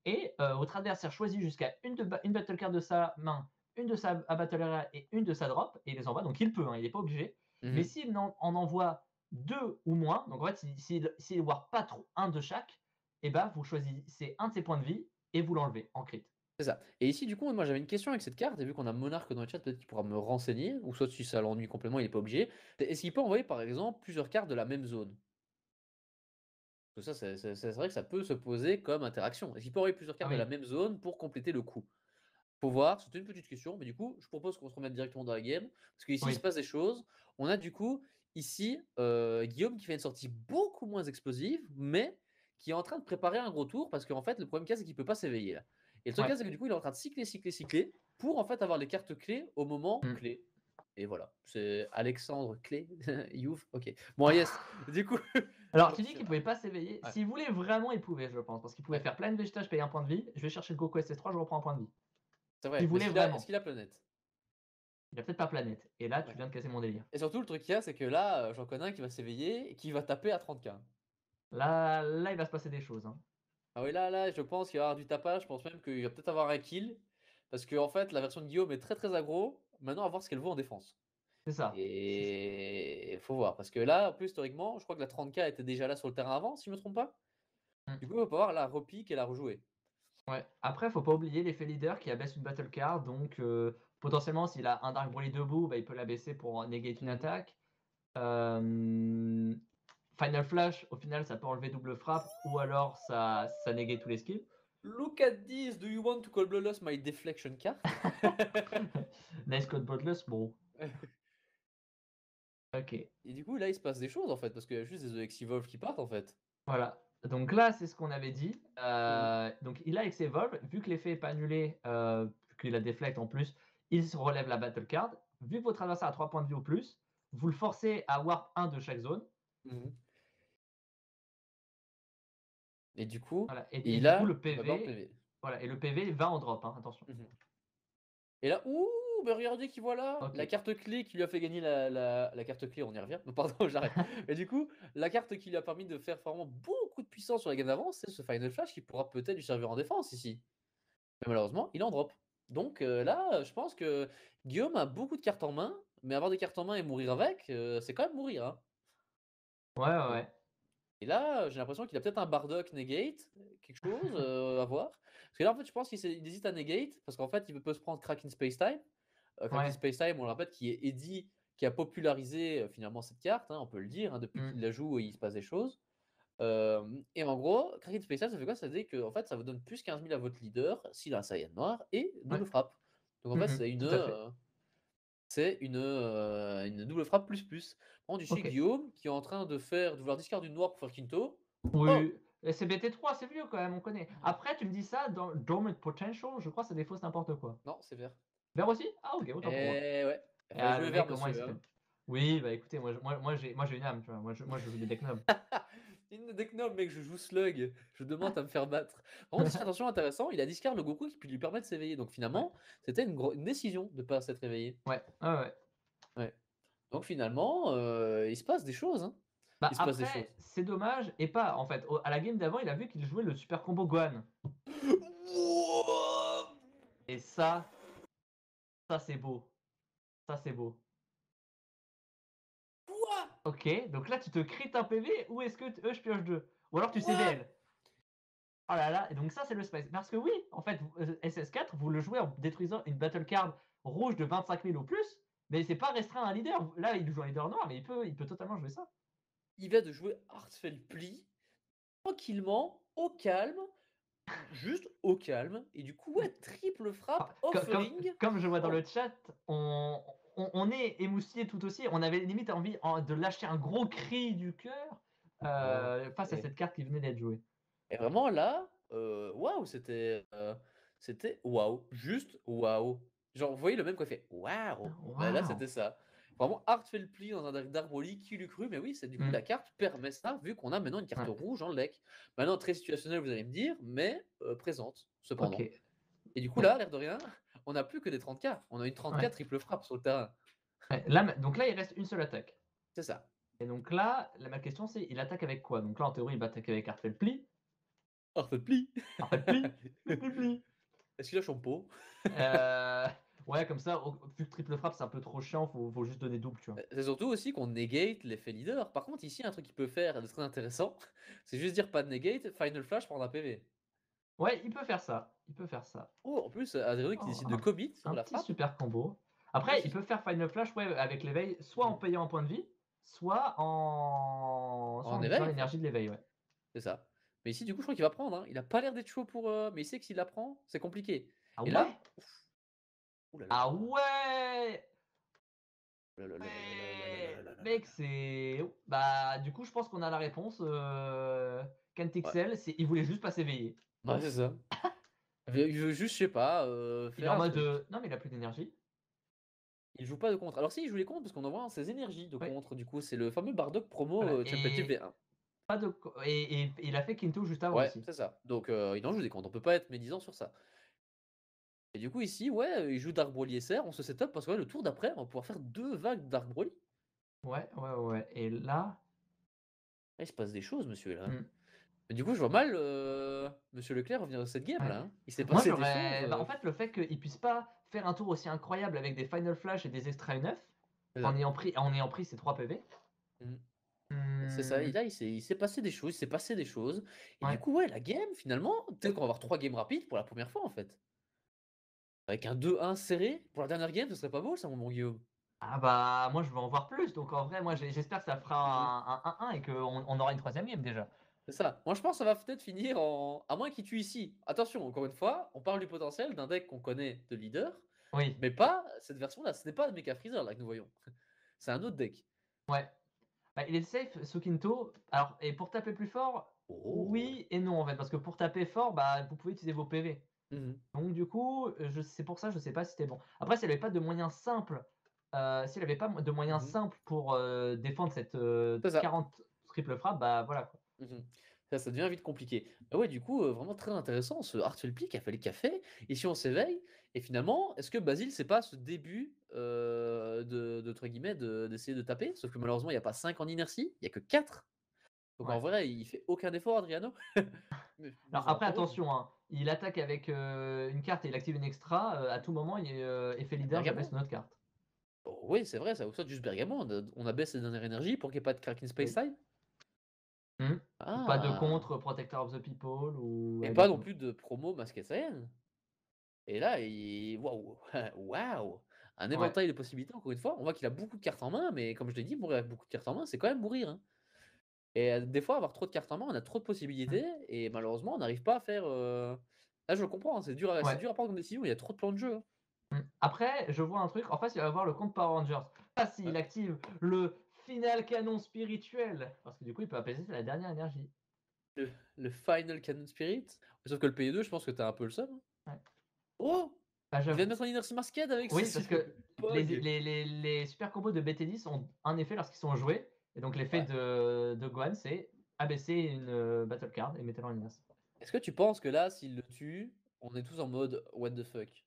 [SPEAKER 2] et votre adversaire choisit jusqu'à une battle card de sa main, une de sa battle area et une de sa drop et il les envoie. Donc il peut, hein, il n'est pas obligé. Mais
[SPEAKER 1] Mhm.
[SPEAKER 2] s'il en envoie 2 ou moins, donc en fait s'il voit pas trop un de chaque, et bah vous choisissez un de ses points de vie et vous l'enlevez en crit.
[SPEAKER 1] C'est ça. Et ici, du coup, moi j'avais une question avec cette carte, et vu qu'on a Monarque dans le chat, peut-être qu'il pourra me renseigner, ou soit si ça l'ennuie complètement, il n'est pas obligé. Est-ce qu'il peut envoyer par exemple plusieurs cartes de la même zone? Parce que ça, c'est vrai que ça peut se poser comme interaction. Est-ce qu'il peut envoyer plusieurs
[SPEAKER 2] Ah
[SPEAKER 1] cartes de la
[SPEAKER 2] oui,
[SPEAKER 1] même zone pour compléter le coup? Faut voir, c'était une petite question, mais du coup, je propose qu'on se remette directement dans la game, parce qu'ici, il se
[SPEAKER 2] oui,
[SPEAKER 1] passe des choses. On a du coup, ici, Guillaume qui fait une sortie beaucoup moins explosive, mais qui est en train de préparer un gros tour, parce qu'en fait, le problème qu'il y a, c'est qu'il peut pas s'éveiller là. Et le truc,
[SPEAKER 2] ouais.
[SPEAKER 1] c'est que du coup, il est en train de cycler, cycler, cycler, pour en fait avoir les cartes clés au moment
[SPEAKER 2] Mmh.
[SPEAKER 1] clé. Et voilà, c'est Alexandre Clé, Youf, ok. Bon, yes, du coup,
[SPEAKER 2] Alors
[SPEAKER 1] donc
[SPEAKER 2] tu dis
[SPEAKER 1] c'est
[SPEAKER 2] qu'il
[SPEAKER 1] là.
[SPEAKER 2] pouvait pas s'éveiller.
[SPEAKER 1] Ouais,
[SPEAKER 2] S'il voulait vraiment, il pouvait, je pense, parce qu'il pouvait
[SPEAKER 1] ouais,
[SPEAKER 2] faire plein de végétage, payer un point de vie. Je vais chercher le Goku SS3, je reprends un point de vie.
[SPEAKER 1] c'est
[SPEAKER 2] S'il
[SPEAKER 1] vrai. Mais
[SPEAKER 2] voulait
[SPEAKER 1] est-ce
[SPEAKER 2] vraiment.
[SPEAKER 1] qu'il a Planète?
[SPEAKER 2] Il a peut-être pas planète. Et là, tu
[SPEAKER 1] Ouais.
[SPEAKER 2] viens de casser mon délire.
[SPEAKER 1] Et surtout, le truc qu'il y a, c'est que là, j'en connais un qui va s'éveiller et qui va taper à 30K.
[SPEAKER 2] Là, il va se passer des choses, hein.
[SPEAKER 1] Ah oui, là, je pense qu'il va y avoir du tapage. Je pense même qu'il va peut-être avoir un kill. Parce que, en fait, la version de Guillaume est très très aggro. Maintenant, à voir ce qu'elle vaut en défense.
[SPEAKER 2] C'est ça.
[SPEAKER 1] Et il faut voir. Parce que là, en plus, historiquement, je crois que la 30K était déjà là sur le terrain avant, si je me trompe pas.
[SPEAKER 2] Mmh.
[SPEAKER 1] Du coup, on va pouvoir la repique et la rejouer.
[SPEAKER 2] Ouais. Après, faut pas oublier l'effet leader qui abaisse une battle card. Donc, potentiellement, s'il a un Dark Broly debout, bah, il peut l'abaisser pour negate une
[SPEAKER 1] Mhm.
[SPEAKER 2] attaque. Final Flash, au final, ça peut enlever double frappe. Ou alors, ça negate tous les skills.
[SPEAKER 1] Look at this. Do you want to call Bloodlust my deflection card?
[SPEAKER 2] Nice Code Bloodless, bon. Ok.
[SPEAKER 1] Et du coup, là, il se passe des choses en fait. Parce qu'il y a juste des EX Evolve qui partent en fait.
[SPEAKER 2] Voilà. Donc là, c'est ce qu'on avait dit.
[SPEAKER 1] Mhm.
[SPEAKER 2] Donc il a Ex-Evolve, vu que l'effet n'est pas annulé, vu qu'il a Deflect en plus, il se relève la battle card. Vu que votre adversaire a 3 points de vie ou plus, vous le forcez à warp 1 de chaque zone.
[SPEAKER 1] Mhm. Et du coup,
[SPEAKER 2] Voilà. Et
[SPEAKER 1] il
[SPEAKER 2] du coup,
[SPEAKER 1] a
[SPEAKER 2] le
[SPEAKER 1] ma barre
[SPEAKER 2] PV,
[SPEAKER 1] PV.
[SPEAKER 2] voilà, et le PV va en drop, hein, attention.
[SPEAKER 1] Mhm. Et là, ouh, bah regardez qui voilà,
[SPEAKER 2] Ok.
[SPEAKER 1] la carte clé qui lui a fait gagner la carte clé, on y revient. Non, pardon, j'arrête. Et du coup, la carte qui lui a permis de faire vraiment beaucoup de puissance sur la gamme d'avance, c'est ce Final Flash qui pourra peut-être lui servir en défense ici. Mais malheureusement, il en drop. Donc là, je pense que Guillaume a beaucoup de cartes en main, mais avoir des cartes en main et mourir avec, c'est quand même mourir, hein.
[SPEAKER 2] Ouais, ouais,
[SPEAKER 1] Et,
[SPEAKER 2] ouais.
[SPEAKER 1] et là, j'ai l'impression qu'il a peut-être un Bardock Negate, quelque chose à voir. Parce que là, en fait, je pense qu'il hésite à Negate, parce qu'en fait, il peut se prendre Kraken Space Time. Kraken
[SPEAKER 2] Ouais.
[SPEAKER 1] Space Time, on le rappelle, qui est Eddie, qui a popularisé finalement cette carte, hein, on peut le dire, hein, depuis
[SPEAKER 2] Hmm.
[SPEAKER 1] qu'il la joue, il se passe des choses. Et en gros, Kraken spécial, ça fait quoi? Ça dit que en fait, ça vous donne plus 15 000 à votre leader s'il a un Saiyan noir et
[SPEAKER 2] Ouais.
[SPEAKER 1] double frappe. Donc en fait,
[SPEAKER 2] Tout à fait.
[SPEAKER 1] c'est une double frappe plus plus. Par contre, ici,
[SPEAKER 2] OK.
[SPEAKER 1] Guillaume, qui est en train de vouloir discard du noir pour faire Quinto. Oh!
[SPEAKER 2] Oui, et c'est BT3, c'est vieux quand même, on connaît. Après, tu me dis ça dans Dormant Potential, je crois que c'est des fausses n'importe quoi.
[SPEAKER 1] Non, c'est vert.
[SPEAKER 2] Vert aussi? Ah OK, autant pour moi.
[SPEAKER 1] Eh ouais, il
[SPEAKER 2] Et
[SPEAKER 1] fallait
[SPEAKER 2] ah,
[SPEAKER 1] jouer
[SPEAKER 2] le
[SPEAKER 1] vert,
[SPEAKER 2] mec, au moins, il
[SPEAKER 1] monsieur,
[SPEAKER 2] s'y
[SPEAKER 1] hein.
[SPEAKER 2] connaît. Oui, bah écoutez, moi j'ai une âme, tu vois. Moi, je joue des decks nobles.
[SPEAKER 1] Une deck noble, mec, je joue Slug. Je demande à me faire battre. Par contre, ici, attention, intéressant, il a discard le Goku qui lui permet de s'éveiller. Donc
[SPEAKER 2] Ouais,
[SPEAKER 1] finalement, c'était une décision de pas s'être réveillé.
[SPEAKER 2] ouais, ouais, ouais.
[SPEAKER 1] Ouais. Donc finalement, il se passe des choses, hein.
[SPEAKER 2] Bah
[SPEAKER 1] Il se passe des
[SPEAKER 2] après,
[SPEAKER 1] choses.
[SPEAKER 2] c'est dommage, et pas, en fait. À la game d'avant, il a vu qu'il jouait le super combo Gohan.
[SPEAKER 1] Wouah.
[SPEAKER 2] Et ça c'est beau. Ça c'est beau.
[SPEAKER 1] Quoi?
[SPEAKER 2] Ok, donc là tu te crit un PV ou est-ce que je pioche 2? Ou alors tu
[SPEAKER 1] Quoi?
[SPEAKER 2] CBL. Oh là là, et donc ça c'est le space. Parce que oui, en fait, SS4, vous le jouez en détruisant une battle card rouge de 25 000 ou plus, mais c'est pas restreint à un leader. Là, il joue un leader noir, mais il peut totalement jouer ça.
[SPEAKER 1] Il vient de jouer Heartfelt Pli, tranquillement, au calme, juste au calme. Et du coup, ouais, triple
[SPEAKER 2] Enfin,
[SPEAKER 1] frappe,
[SPEAKER 2] comme,
[SPEAKER 1] offering.
[SPEAKER 2] comme je vois dans
[SPEAKER 1] Oh,
[SPEAKER 2] le chat, on est émoustillé tout aussi. On avait limite envie de lâcher un gros cri du cœur
[SPEAKER 1] oh.
[SPEAKER 2] face à cette carte qui venait d'être jouée.
[SPEAKER 1] Et vraiment là, waouh, c'était waouh, juste waouh. Genre, vous voyez le même qu'on fait waouh. Bah là,
[SPEAKER 2] Waouh!
[SPEAKER 1] c'était ça. Vraiment, Heartfelt Pli dans un deck d'Arboli, qui l'eût cru, mais oui, c'est du coup
[SPEAKER 2] Hmm,
[SPEAKER 1] la carte permet ça, vu qu'on a maintenant une carte
[SPEAKER 2] ouais,
[SPEAKER 1] rouge dans le deck. Maintenant, très situationnelle, vous allez me dire, mais présente,
[SPEAKER 2] ok.
[SPEAKER 1] cependant. Et du coup,
[SPEAKER 2] Ouais,
[SPEAKER 1] là, l'air de rien, on n'a plus que des 30K. On a une 30K
[SPEAKER 2] ouais.
[SPEAKER 1] triple frappe sur le terrain.
[SPEAKER 2] Ouais. Là, donc là, il reste une seule attaque.
[SPEAKER 1] C'est ça.
[SPEAKER 2] Et donc là, ma question c'est, il attaque avec quoi? Donc là, en théorie, il va attaquer avec Artfel Pli.
[SPEAKER 1] Heartfelt Pli.
[SPEAKER 2] Artfel Pli, pli, pli, pli.
[SPEAKER 1] Est-ce qu'il a Champeau?
[SPEAKER 2] Euh, Ouais, comme ça, vu que triple frappe, c'est un peu trop chiant, faut juste donner double, tu vois.
[SPEAKER 1] C'est surtout aussi qu'on negate l'effet leader. Par contre, ici, un truc qu'il peut faire de très intéressant, c'est juste dire pas de negate, Final Flash, prendre un PV.
[SPEAKER 2] Ouais, il peut faire ça. Il peut faire ça.
[SPEAKER 1] Oh, en plus, Adreno qui
[SPEAKER 2] Oh,
[SPEAKER 1] décide de commit sur
[SPEAKER 2] un
[SPEAKER 1] la
[SPEAKER 2] petit
[SPEAKER 1] frappe.
[SPEAKER 2] super combo. Après, il
[SPEAKER 1] Magnifique.
[SPEAKER 2] peut faire Final Flash ouais, avec l'éveil, soit en
[SPEAKER 1] Mhm.
[SPEAKER 2] payant un point de vie, soit en
[SPEAKER 1] En
[SPEAKER 2] utilisant
[SPEAKER 1] éveil, en fait.
[SPEAKER 2] l'énergie de l'éveil, ouais.
[SPEAKER 1] C'est ça. Mais ici, du coup, je crois qu'il va prendre, hein. Il a pas l'air d'être chaud pour. Mais il sait que s'il la prend, c'est compliqué.
[SPEAKER 2] Ah
[SPEAKER 1] Et
[SPEAKER 2] ouais?
[SPEAKER 1] là, ouh là là
[SPEAKER 2] Ah
[SPEAKER 1] là là.
[SPEAKER 2] ouais!
[SPEAKER 1] Ouh là là là là là là là là
[SPEAKER 2] Ouais!
[SPEAKER 1] là là là
[SPEAKER 2] Mec,
[SPEAKER 1] là.
[SPEAKER 2] c'est. Bah, du coup, je pense qu'on a la réponse.
[SPEAKER 1] Ouais,
[SPEAKER 2] Kentixel, il voulait juste pas s'éveiller.
[SPEAKER 1] ouais, c'est ça. Il veut juste, je sais pas,
[SPEAKER 2] Il est
[SPEAKER 1] faire
[SPEAKER 2] en
[SPEAKER 1] un
[SPEAKER 2] mode.
[SPEAKER 1] truc.
[SPEAKER 2] Non, mais il a plus d'énergie.
[SPEAKER 1] Il joue pas de contre. Alors si, il joue les contres parce qu'on envoie ses énergies de
[SPEAKER 2] Oui.
[SPEAKER 1] contre. Du coup, c'est le fameux Bardock promo
[SPEAKER 2] Voilà.
[SPEAKER 1] Championship V1.
[SPEAKER 2] Pas de. Et il a fait Kinto juste avant
[SPEAKER 1] Ouais,
[SPEAKER 2] aussi.
[SPEAKER 1] c'est ça. Donc il en joue des contres. On peut pas être médisant sur ça. Et du coup, ici, ouais, il joue Dark Broly SR. On se setup parce que ouais, le tour d'après, on va pouvoir faire 2 vagues Dark Broly.
[SPEAKER 2] Ouais, ouais, ouais. Et là.
[SPEAKER 1] Ah, il se passe des choses, monsieur, là.
[SPEAKER 2] Hmm,
[SPEAKER 1] Mais du coup, je vois mal Monsieur Leclerc revenir de cette game,
[SPEAKER 2] ouais.
[SPEAKER 1] là, hein. Il s'est
[SPEAKER 2] Moi,
[SPEAKER 1] passé des choses.
[SPEAKER 2] j'aurais. Bah, en fait, le fait qu'il puisse pas faire un tour aussi incroyable avec des Final Flash et des extra 9
[SPEAKER 1] C'est
[SPEAKER 2] en
[SPEAKER 1] ça.
[SPEAKER 2] ayant pris ces 3 PV.
[SPEAKER 1] Mhm. C'est ça. Et
[SPEAKER 2] Hmm,
[SPEAKER 1] là, il s'est passé des choses. Il s'est passé des choses. Et du
[SPEAKER 2] ouais.
[SPEAKER 1] coup, ouais, la game, finalement, peut-être qu'on va avoir 3 games rapides pour la première fois, en fait. Avec un 2-1 serré pour la dernière game, ce serait pas beau, ça, mon bon Guillaume.
[SPEAKER 2] Ah bah moi je veux en voir plus, donc en vrai moi j'espère que ça fera
[SPEAKER 1] Mhm.
[SPEAKER 2] un 1-1 et qu'on aura une troisième game déjà.
[SPEAKER 1] C'est ça. Moi, je pense que ça va peut-être finir en. À moins qu'il tue ici. Attention, encore une fois, on parle du potentiel d'un deck qu'on connaît de leader,
[SPEAKER 2] Oui,
[SPEAKER 1] mais pas cette version-là. Ce n'est pas Mecha Freezer là que nous voyons. C'est un autre deck.
[SPEAKER 2] ouais. Bah, il est safe Sukinto. Alors, et pour taper plus fort,
[SPEAKER 1] Oh.
[SPEAKER 2] oui et non en fait, parce que pour taper fort, bah vous pouvez utiliser vos PV.
[SPEAKER 1] Mhm.
[SPEAKER 2] Donc du coup, c'est pour ça je sais pas si c'était bon. Après s'il avait pas de moyens simples, s'il avait pas de moyens
[SPEAKER 1] Mhm.
[SPEAKER 2] simples pour défendre cette
[SPEAKER 1] C'est ça.
[SPEAKER 2] 40 triple frappe, bah voilà quoi.
[SPEAKER 1] Mhm. Ça devient vite compliqué. Bah ouais, du coup, vraiment très intéressant ce Artful Pli qui a fait les cafés. Ici, on s'éveille. Et finalement, est-ce que Basile, c'est pas ce début entre guillemets, d'essayer de taper? Sauf que malheureusement, il n'y a pas 5 en inertie, il n'y a que 4. Donc en
[SPEAKER 2] Ouais.
[SPEAKER 1] vrai, il fait aucun effort, Adriano. Mais
[SPEAKER 2] Alors
[SPEAKER 1] genre
[SPEAKER 2] après
[SPEAKER 1] encore une.
[SPEAKER 2] attention, hein, il attaque avec une carte et il active une extra, à tout moment il est effet leader, j'abaisse
[SPEAKER 1] Bergamo?
[SPEAKER 2] une autre carte.
[SPEAKER 1] Oh, oui, c'est vrai, ça. Ou soit juste Bergamo. On abaisse ses dernières énergies pour qu'il n'y ait pas de Kraken Space
[SPEAKER 2] Oui.
[SPEAKER 1] Time.
[SPEAKER 2] Hmm. Ou pas de
[SPEAKER 1] Ah.
[SPEAKER 2] contre Protector of the People ou
[SPEAKER 1] Et
[SPEAKER 2] ouais,
[SPEAKER 1] pas non
[SPEAKER 2] exactement.
[SPEAKER 1] plus de promo Masked Saiyan. Et là, waouh, waouh, un
[SPEAKER 2] Ouais.
[SPEAKER 1] éventail de possibilités, encore une fois. On voit qu'il a beaucoup de cartes en main, mais comme je l'ai dit, mourir avec beaucoup de cartes en main, c'est quand même mourir, hein. Et des fois, avoir trop de cartes en main, on a trop de possibilités et malheureusement, on n'arrive pas à faire, Là, je le comprends, hein, c'est dur
[SPEAKER 2] Ouais.
[SPEAKER 1] à prendre comme décision, il y a trop de plans de jeu, hein.
[SPEAKER 2] Après, je vois un truc, en face, il va y avoir le compte Power Rangers. Pas s'il
[SPEAKER 1] Ouais.
[SPEAKER 2] active le final canon spirituel, parce que du coup, il peut apaiser la dernière énergie.
[SPEAKER 1] Le Final Cannon Spirit? Sauf que le PE2, je pense que tu as un peu le seum, hein.
[SPEAKER 2] Ouais.
[SPEAKER 1] Oh!
[SPEAKER 2] Bah,
[SPEAKER 1] Il vient
[SPEAKER 2] j'avoue.
[SPEAKER 1] de mettre un Inertie Masked avec
[SPEAKER 2] Oui, parce que
[SPEAKER 1] Pog!
[SPEAKER 2] les super combos de BT10 ont un effet lorsqu'ils sont joués. Et donc, l'effet
[SPEAKER 1] Ouais.
[SPEAKER 2] de Gohan, c'est abaisser une battle card et mettez-le en Inertie.
[SPEAKER 1] Est-ce que tu penses que là, s'il le tue, on est tous en mode what the fuck?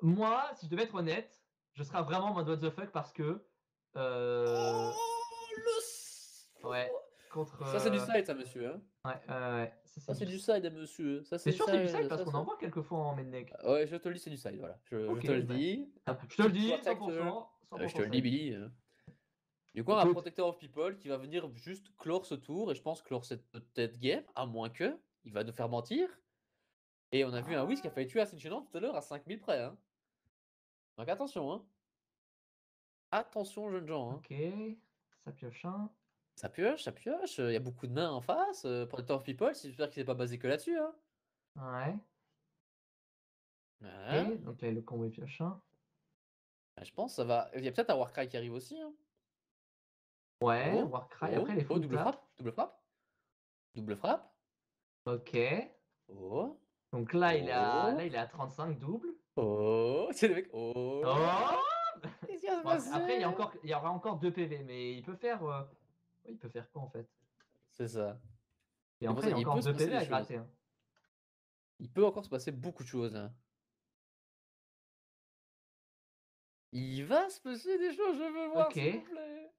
[SPEAKER 2] Moi, si je devais être honnête, je serais vraiment en mode what the fuck parce que. Euh,
[SPEAKER 1] Oh, le
[SPEAKER 2] ouais, contre.
[SPEAKER 1] Ça, c'est du side, ça, monsieur, hein.
[SPEAKER 2] Ouais, ouais, ça
[SPEAKER 1] Ça,
[SPEAKER 2] c'est
[SPEAKER 1] c'est
[SPEAKER 2] du.
[SPEAKER 1] du side, hein, monsieur. Ça,
[SPEAKER 2] T'es
[SPEAKER 1] c'est
[SPEAKER 2] sûr c'est du side
[SPEAKER 1] ça,
[SPEAKER 2] parce
[SPEAKER 1] ça,
[SPEAKER 2] qu'on
[SPEAKER 1] ça.
[SPEAKER 2] en voit quelques fois en main deck.
[SPEAKER 1] Ouais, je te le dis, c'est du side, voilà. Je
[SPEAKER 2] Ok,
[SPEAKER 1] te le
[SPEAKER 2] bah,
[SPEAKER 1] dis. Un
[SPEAKER 2] je te le
[SPEAKER 1] petit
[SPEAKER 2] dis,
[SPEAKER 1] protector.
[SPEAKER 2] 100%,
[SPEAKER 1] Je te
[SPEAKER 2] 100%
[SPEAKER 1] le dis,
[SPEAKER 2] side.
[SPEAKER 1] Billy. Du coup, on a un
[SPEAKER 2] Écoute,
[SPEAKER 1] Protector of People qui va venir juste clore ce tour, et je pense clore cette game, à moins que il va nous faire mentir. Et on a vu un Whis qui a failli tuer Ascension tout à l'heure à 5000 près, hein. Donc attention, hein. Attention, jeunes gens, hein.
[SPEAKER 2] ok, ça pioche un.
[SPEAKER 1] Ça pioche, il y a beaucoup de mains en face. Protector of People, j'espère qu'il s'est pas basé que là-dessus, hein.
[SPEAKER 2] Ouais,
[SPEAKER 1] Voilà.
[SPEAKER 2] ok, donc là le combo il pioche un.
[SPEAKER 1] Je pense que ça va. Il y a peut-être un Warcry qui arrive aussi, hein.
[SPEAKER 2] Ouais,
[SPEAKER 1] Oh,
[SPEAKER 2] Warcry, après
[SPEAKER 1] oh,
[SPEAKER 2] les
[SPEAKER 1] oh,
[SPEAKER 2] full
[SPEAKER 1] double
[SPEAKER 2] tap.
[SPEAKER 1] frappe, double frappe, double frappe.
[SPEAKER 2] Ok,
[SPEAKER 1] Oh,
[SPEAKER 2] donc là
[SPEAKER 1] oh,
[SPEAKER 2] il est à 35 double.
[SPEAKER 1] oh, c'est le mec. Oh,
[SPEAKER 2] Oh.
[SPEAKER 1] qu'est-ce qui va se
[SPEAKER 2] Bon, après
[SPEAKER 1] passer?
[SPEAKER 2] il y aura encore 2 PV, mais il peut faire. Ouais, il peut faire quoi en fait?
[SPEAKER 1] C'est ça.
[SPEAKER 2] Et
[SPEAKER 1] C'est pour
[SPEAKER 2] après il
[SPEAKER 1] ça,
[SPEAKER 2] y a
[SPEAKER 1] il
[SPEAKER 2] encore
[SPEAKER 1] peut se
[SPEAKER 2] 2
[SPEAKER 1] passer
[SPEAKER 2] PV
[SPEAKER 1] des
[SPEAKER 2] à
[SPEAKER 1] choses.
[SPEAKER 2] gratter, hein.
[SPEAKER 1] Il peut encore se passer beaucoup de choses, hein. Il va se passer des choses, je veux voir,
[SPEAKER 2] Ok,
[SPEAKER 1] s'il vous plaît.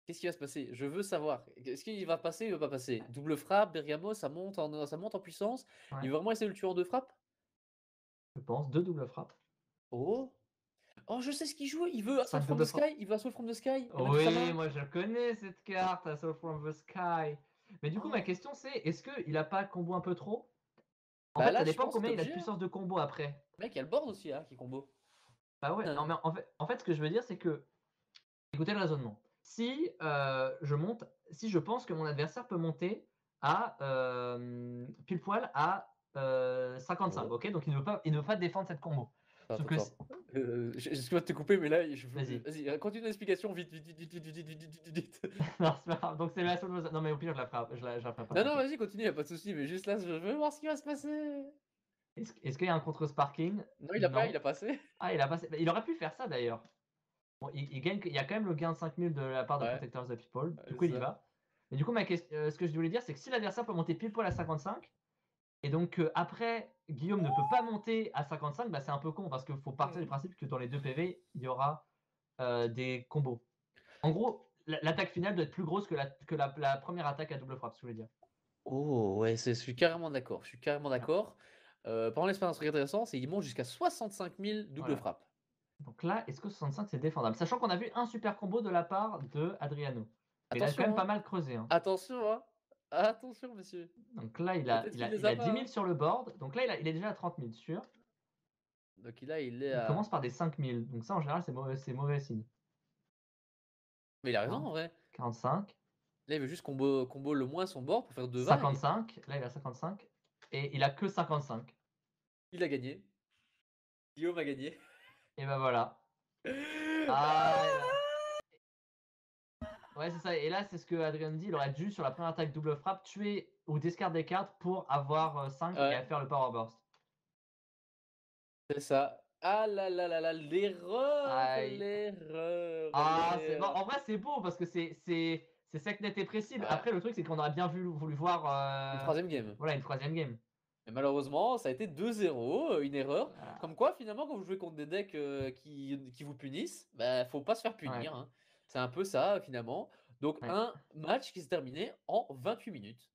[SPEAKER 1] Qu'est-ce qui va se passer? Je veux savoir. Est-ce qu'il va passer ou il va pas passer? Double frappe, Bergamo, ça monte en puissance.
[SPEAKER 2] ouais,
[SPEAKER 1] Il va vraiment essayer de le tuer en deux frappes?
[SPEAKER 2] je pense 2 double frappe.
[SPEAKER 1] Oh! Oh, je sais ce qu'il joue. Il veut Assault
[SPEAKER 2] 5
[SPEAKER 1] from the
[SPEAKER 2] double frappe.
[SPEAKER 1] Sky. Il veut Assault from the Sky. Et mettre sa
[SPEAKER 2] Oui,
[SPEAKER 1] main.
[SPEAKER 2] moi je connais cette carte, Assault from the Sky. Mais du coup, ma
[SPEAKER 1] Oh.
[SPEAKER 2] question c'est, est-ce qu'il a pas combo un peu trop? En
[SPEAKER 1] Bah
[SPEAKER 2] fait, ça
[SPEAKER 1] là, je
[SPEAKER 2] dépend
[SPEAKER 1] pense que t'es
[SPEAKER 2] combien il a de
[SPEAKER 1] obligé, hein.
[SPEAKER 2] puissance de combo après.
[SPEAKER 1] Mec, il y a le board aussi, hein, qui combo.
[SPEAKER 2] Bah ouais, non
[SPEAKER 1] Hein.
[SPEAKER 2] mais en fait, ce que je veux dire, c'est que, écoutez le raisonnement. Si si je pense que mon adversaire peut monter à pile poil à 55,
[SPEAKER 1] Oh.
[SPEAKER 2] ok? Donc il ne veut pas défendre cette combo. Sauf
[SPEAKER 1] Attends,
[SPEAKER 2] que,
[SPEAKER 1] attends. Excuse-moi de te couper, mais là,
[SPEAKER 2] vas-y.
[SPEAKER 1] vas-y, continue l'explication vite, vite, vite, vite, vite, vite, vite, vite, vite, vite.
[SPEAKER 2] Non, c'est pas grave. Donc c'est la seule chose. Non mais au pire, je la ferai, je la ferai pas,
[SPEAKER 1] Non, non,
[SPEAKER 2] t'inquiète.
[SPEAKER 1] vas-y, continue, y a pas de souci, mais juste là, je veux voir ce qui va se passer.
[SPEAKER 2] Est-ce qu'il y a un contre Sparking?
[SPEAKER 1] Non, il
[SPEAKER 2] Non.
[SPEAKER 1] a passé.
[SPEAKER 2] Ah, il a passé. Bah, il aurait pu faire ça d'ailleurs. Bon, il gagne, il y a quand même le gain de 5000 de la part de
[SPEAKER 1] Ouais,
[SPEAKER 2] Protectors of the People. Du
[SPEAKER 1] c'est
[SPEAKER 2] coup, il y
[SPEAKER 1] ça.
[SPEAKER 2] va. Mais du coup, ce que je voulais dire, c'est que si l'adversaire peut monter pile poil à 55, et donc après, Guillaume ne peut pas monter à 55, bah, c'est un peu con parce qu'il faut partir du principe que dans les deux PV, il y aura des combos. En gros, l'attaque finale doit être plus grosse que la première attaque à double frappe, ce que je voulais dire.
[SPEAKER 1] Oh, ouais, je suis carrément d'accord. Je suis carrément
[SPEAKER 2] Voilà.
[SPEAKER 1] d'accord. Par l'expérience très intéressant, c'est qu'il monte jusqu'à 65 000 double
[SPEAKER 2] Voilà.
[SPEAKER 1] frappe.
[SPEAKER 2] Donc là, est-ce que 65 c'est défendable? Sachant qu'on a vu un super combo de la part de Adriano. Mais il a quand même
[SPEAKER 1] Attention,
[SPEAKER 2] pas
[SPEAKER 1] hein.
[SPEAKER 2] mal creusé, hein.
[SPEAKER 1] Attention, hein. Attention, monsieur.
[SPEAKER 2] Donc là,
[SPEAKER 1] Peut-être qu'il les a
[SPEAKER 2] 10
[SPEAKER 1] pas,
[SPEAKER 2] 000
[SPEAKER 1] hein.
[SPEAKER 2] sur le board. Donc là, il est déjà à 30 000 sûr.
[SPEAKER 1] Donc là, il est
[SPEAKER 2] Il
[SPEAKER 1] à.
[SPEAKER 2] commence par des 5 000. Donc ça, en général, c'est mauvais signe.
[SPEAKER 1] Mais il a raison,
[SPEAKER 2] Hein.
[SPEAKER 1] en vrai.
[SPEAKER 2] 45.
[SPEAKER 1] Là, il veut juste combo le moins son board pour faire 2-20 et
[SPEAKER 2] 55. Là, il a 55. Et il a que 55.
[SPEAKER 1] il a gagné. Guillaume a gagné.
[SPEAKER 2] Et ben voilà. Ah, et là. Ouais, c'est ça. Et là, c'est ce que Adrien dit. Il aurait dû, sur la première attaque double frappe, tuer ou discard des cartes pour avoir 5 et
[SPEAKER 1] Ouais,
[SPEAKER 2] faire le power burst.
[SPEAKER 1] c'est ça. Ah là là là là, l'erreur,
[SPEAKER 2] Aïe.
[SPEAKER 1] l'erreur,
[SPEAKER 2] Ah, c'est bon.
[SPEAKER 1] l'erreur.
[SPEAKER 2] En vrai, c'est beau parce que c'est sec, net et précis.
[SPEAKER 1] Ouais,
[SPEAKER 2] Après, le truc, c'est qu'on aurait bien voulu voir
[SPEAKER 1] une troisième game.
[SPEAKER 2] voilà, une troisième game.
[SPEAKER 1] Mais malheureusement, ça a été 2-0, une erreur.
[SPEAKER 2] Voilà.
[SPEAKER 1] Comme quoi, finalement, quand vous jouez contre des decks qui vous punissent, bah, faut pas se faire
[SPEAKER 2] Ouais.
[SPEAKER 1] punir, hein. C'est un peu ça, finalement. Donc,
[SPEAKER 2] Ouais.
[SPEAKER 1] un match qui s'est terminé en 28 minutes.